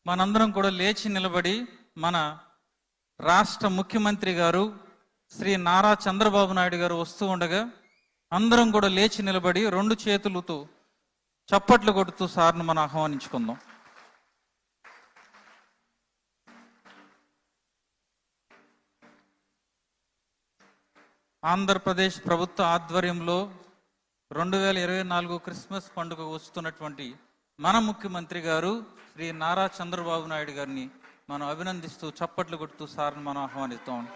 మనందరం కూడా లేచి నిలబడి మన రాష్ట్ర ముఖ్యమంత్రి గారు శ్రీ నారా చంద్రబాబు నాయుడు గారు వస్తూ ఉండగా అందరం కూడా లేచి నిలబడి రెండు చేతులతో చప్పట్లు కొడుతూ సార్ను మనం ఆహ్వానించుకుందాం. ఆంధ్రప్రదేశ్ ప్రభుత్వ ఆధ్వర్యంలో 2024 క్రిస్మస్ పండుగ వస్తున్నటువంటి మన ముఖ్యమంత్రి గారు శ్రీ నారా చంద్రబాబు నాయుడు గారిని మనం అభినందిస్తూ చప్పట్లు కొడుతూ సార్ని మనం ఆహ్వానిస్తాం.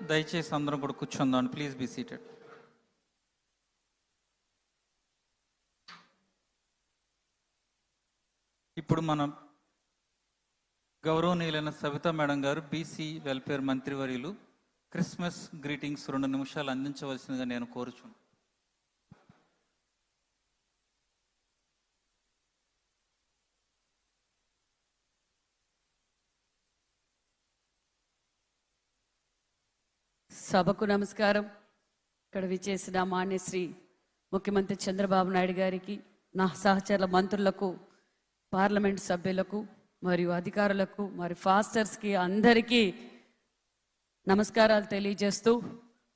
దయచేసి అందరం కూడా కూర్చుందాం. Please be seated. ఇప్పుడు మన గౌరవనీయులైన సవితా మేడం గారు బీసీ వెల్ఫేర్ మంత్రివర్యులు క్రిస్మస్ గ్రీటింగ్స్ 2 నిమిషాలు అందించవలసిందిగా నేను కోరుచున్నాను. సభకు నమస్కారం. ఇక్కడ విచ్చేసిన మాన్యశ్రీ ముఖ్యమంత్రి చంద్రబాబు నాయుడు గారికి, నా సహచరుల మంత్రులకు, పార్లమెంట్ సభ్యులకు మరియు అధికారులకు, మరి ఫాస్టర్స్కి అందరికీ నమస్కారాలు తెలియజేస్తూ,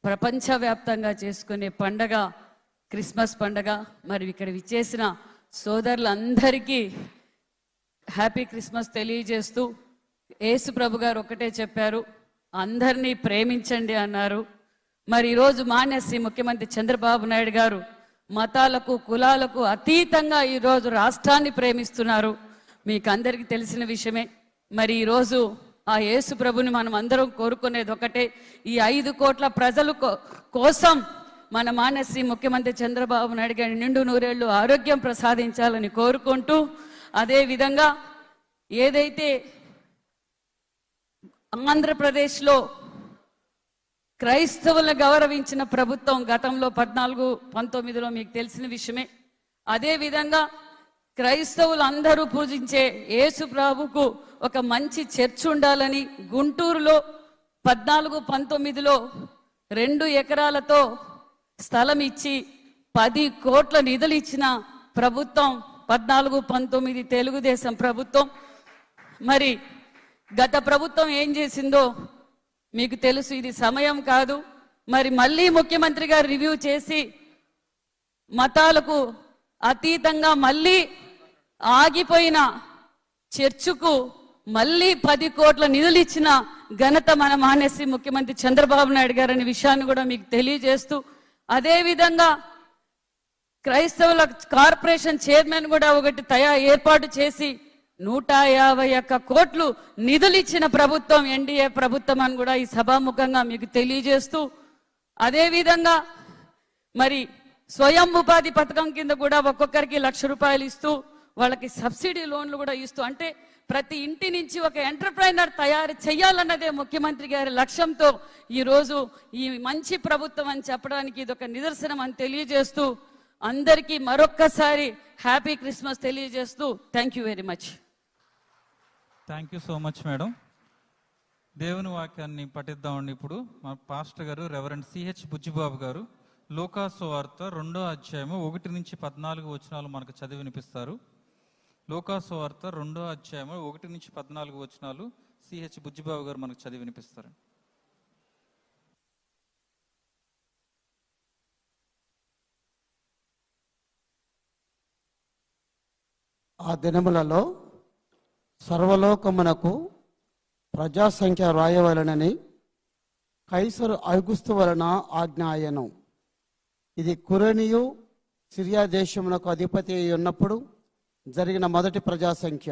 ప్రపంచవ్యాప్తంగా చేసుకునే పండగ క్రిస్మస్ పండగ. మరి ఇక్కడ విచ్చేసిన సోదరులందరికీ హ్యాపీ క్రిస్మస్ తెలియజేస్తూ, యేసు ప్రభు గారు ఒకటే చెప్పారు, అందరినీ ప్రేమించండి అన్నారు. మరి ఈరోజు మాన్యశ్రీ ముఖ్యమంత్రి చంద్రబాబు నాయుడు గారు మతాలకు కులాలకు అతీతంగా ఈరోజు రాష్ట్రాన్ని ప్రేమిస్తున్నారు. మీకు అందరికీ తెలిసిన విషయమే. మరి ఈరోజు ఆ యేసు ప్రభుని మనం అందరం కోరుకునేది ఒకటే, ఈ 5 కోట్ల ప్రజల కోసం మన మాన్యశ్రీ ముఖ్యమంత్రి చంద్రబాబు నాయుడు గారి నిండు నూరేళ్లు ఆరోగ్యం ప్రసాదించాలని కోరుకుంటూ, అదేవిధంగా ఏదైతే ఆంధ్రప్రదేశ్లో క్రైస్తవులను గౌరవించిన ప్రభుత్వం గతంలో 14-19లో మీకు తెలిసిన విషయమే. అదేవిధంగా క్రైస్తవులు అందరూ పూజించే యేసు ప్రభుకు ఒక మంచి చర్చ్ ఉండాలని గుంటూరులో 14-19లో 2 ఎకరాలతో స్థలం ఇచ్చి 10 కోట్ల నిధులు ఇచ్చిన ప్రభుత్వం 14-19 తెలుగుదేశం ప్రభుత్వం. మరి గత ప్రభుత్వం ఏం చేసిందో మీకు తెలుసు. ఇది సమయం కాదు. మరి మళ్ళీ ముఖ్యమంత్రి గారు రివ్యూ చేసి మతాలకు అతీతంగా మళ్ళీ ఆగిపోయిన చర్చుకు మళ్ళీ 10 కోట్ల నిధులు ఇచ్చిన ఘనత మన మాన్యశ్రీ ముఖ్యమంత్రి చంద్రబాబు నాయుడు గారు అనే విషయాన్ని కూడా మీకు తెలియజేస్తూ, అదేవిధంగా క్రైస్తవుల కార్పొరేషన్ చైర్మన్ కూడా ఒకటి ఏర్పాటు చేసి 151 కోట్లు నిధులు ఇచ్చిన ప్రభుత్వం ఎన్డీఏ ప్రభుత్వం అని కూడా ఈ సభాముఖంగా మీకు తెలియజేస్తూ, అదేవిధంగా మరి స్వయం ఉపాధి పథకం కింద కూడా ఒక్కొక్కరికి 1,00,000 రూపాయలు ఇస్తూ, వాళ్ళకి సబ్సిడీ లోన్లు కూడా ఇస్తూ, అంటే ప్రతి ఇంటి నుంచి ఒక ఎంటర్ప్రైనర్ తయారు చేయాలన్నదే ముఖ్యమంత్రి గారి లక్ష్యంతో ఈరోజు ఈ మంచి ప్రభుత్వం అని చెప్పడానికి ఇది ఒక నిదర్శనం అని తెలియజేస్తూ, అందరికీ మరొక్కసారి హ్యాపీ క్రిస్మస్ తెలియజేస్తూ thank you very much. Thank you so much madam. దేవుని వాక్యాన్ని పఠిద్దామండి. ఇప్పుడు మా పాస్టర్ గారు రెవరెండ్ సిహెచ్ బుజ్జిబాబు గారు లూకా సువార్త 2వ అధ్యాయము 1-14 వచనాలు మనకు చదివి వినిపిస్తారు. లూకా సువార్త 2వ అధ్యాయము 1-14 వచనాలు సిహెచ్ బుజ్జిబాబు గారు మనకు చదివి వినిపిస్తారు. ఆ దినములలో సర్వలోకమునకు ప్రజాసంఖ్య వ్రాయవలనని కైసరు ఐగుస్తు వలన ఆజ్ఞ అయ్యెను. ఇది కురేనియు సిరియా దేశమునకు అధిపతి అయి ఉన్నప్పుడు జరిగిన మొదటి ప్రజా సంఖ్య.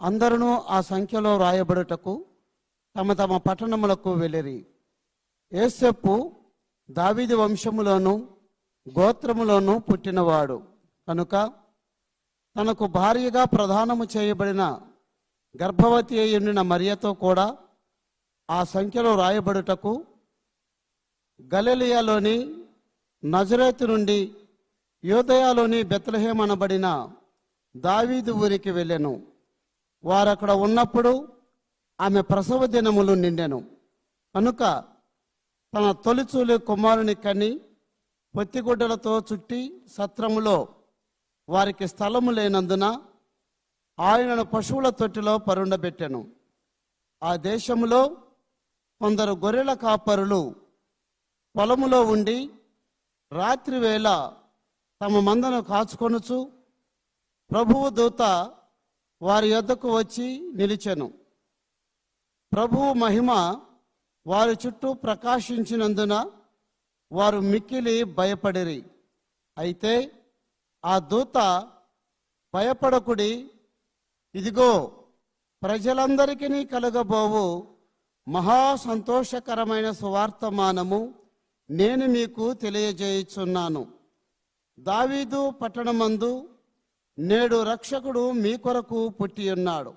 అందరూ ఆ సంఖ్యలో రాయబడుటకు తమ తమ పట్టణములకు వెళ్ళిరి. యోసేపు దావీదు వంశములోను గోత్రములోను పుట్టినవాడు కనుక తనకు భార్యగా ప్రదానము చేయబడిన గర్భవతి అయి ఉండిన మరియతో కూడా ఆ సంఖ్యలో రాయబడుటకు గలిలయలోని నజరేతు నుండి యూదయలోని బెత్లెహేము అనబడిన దావీదు ఊరికి వెళ్ళెను. వారక్కడ ఉన్నప్పుడు ఆమె ప్రసవ దినములు నిండెను కనుక తన తొలిచూలి కుమారుని కని పొత్తిగుడ్డలతో చుట్టి సత్రములో వారికి స్థలము లేనందున ఆయనను పశువుల తొట్టిలో పరుండబెట్టెను. ఆ దేశములో కొందరు గొర్రెల కాపరులు పొలములో ఉండి రాత్రి వేళ తమ మందను కాచుకొనుచు ప్రభువు దూత వారి యొద్దకు వచ్చి నిలిచెను. ప్రభువు మహిమ వారి చుట్టూ ప్రకాశించినందున వారు మిక్కిలి భయపడిరి. అయితే ఆ దూత, భయపడకుడి, ఇదిగో ప్రజలందరికీ కలుగబోవు మహా సంతోషకరమైన సువార్తమానము నేను మీకు తెలియజేయుచున్నాను. దావీదు పట్టణమందు నేడు రక్షకుడు మీ కొరకు పుట్టి ఉన్నాడు.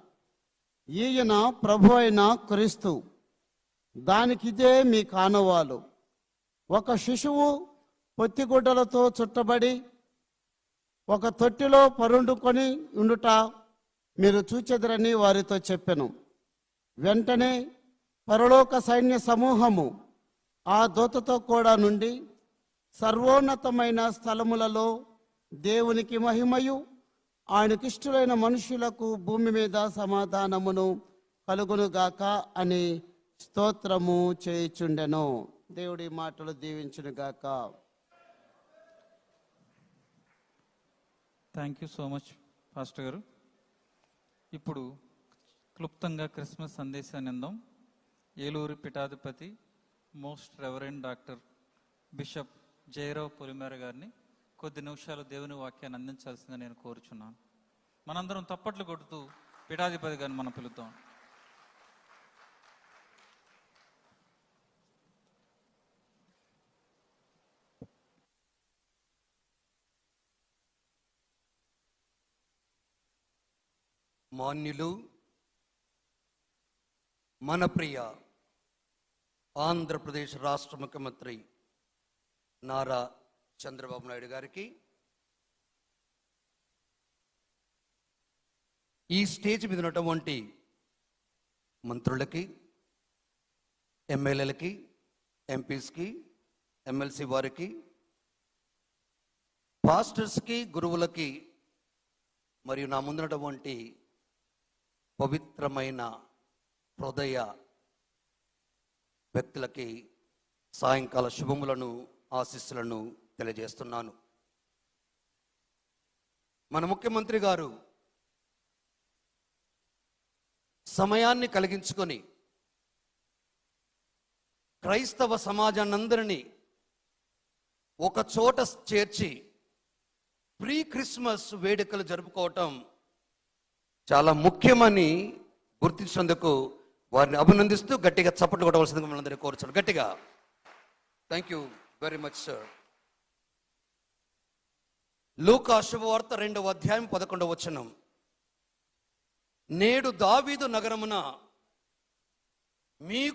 ఈయన ప్రభు అయిన క్రీస్తు. దానికిదే మీ కానవాలు. ఒక శిశువు పొత్తిగుడ్డలతో చుట్టబడి ఒక తొట్టిలో పరుండుకొని ఉండుట మీరు చూచెదరని వారితో చెప్పెను. వెంటనే పరలోక సైన్య సమూహము ఆ దూతతో కూడా నుండి సర్వోన్నతమైన స్థలములలో దేవునికి మహిమయు ఆయనకిష్టులైన మనుషులకు భూమి మీద సమాధానమును కలుగునుగాక అని స్తోత్రము చేయుచుండెను. దేవుడి మాటలు దీవించునుగాక. Thank you so much pastor గారు. ఇప్పుడు క్లుప్తంగా క్రిస్మస్ సందేశాన్ని అందాం. ఏలూరు పీఠాధిపతి most reverend doctor bishop Jayarao Polimera గారిని కొద్ది నిమిషాలు దేవుని వాక్యాన్ని అందించాల్సిందిగా నేను కోరుచున్నాను. మనందరం తప్పట్లు కొడుతూ పీఠాధిపతి గారిని మనం పిలుద్దాం. మాన్యులు, మన ప్రియ ఆంధ్రప్రదేశ్ రాష్ట్ర ముఖ్యమంత్రి నారా చంద్రబాబు నాయుడు గారికి, ఈ స్టేజ్ మీద ఉన్నటువంటి మంత్రులకి, ఎమ్మెల్యేలకి, ఎంపీస్కి, ఎమ్మెల్సీ వారికి, పాస్టర్స్కి, గురువులకి మరియు నా ముందున్నటువంటి పవిత్రమైన హృదయ వ్యక్తులకి సాయంకాల శుభములను, ఆశీస్సులను తెలియజేస్తున్నాను. మన ముఖ్యమంత్రి గారు సమయాన్ని కలిగించుకొని క్రైస్తవ సమాజాన్నందరినీ ఒక చోట చేర్చి ప్రీ క్రిస్మస్ వేడుకలు జరుపుకోవటం చాలా ముఖ్యమని గుర్తించినందుకు వారిని అభినందిస్తూ గట్టిగా చప్పట్లు కొట్టవలసిందిగా మనందరినీ కోరుచున్నాను. గట్టిగా thank you very much sir. లూకా శుభవార్త 2వ అధ్యాయం 11వ వచనం. నేడు దావీదు నగరమున మీకు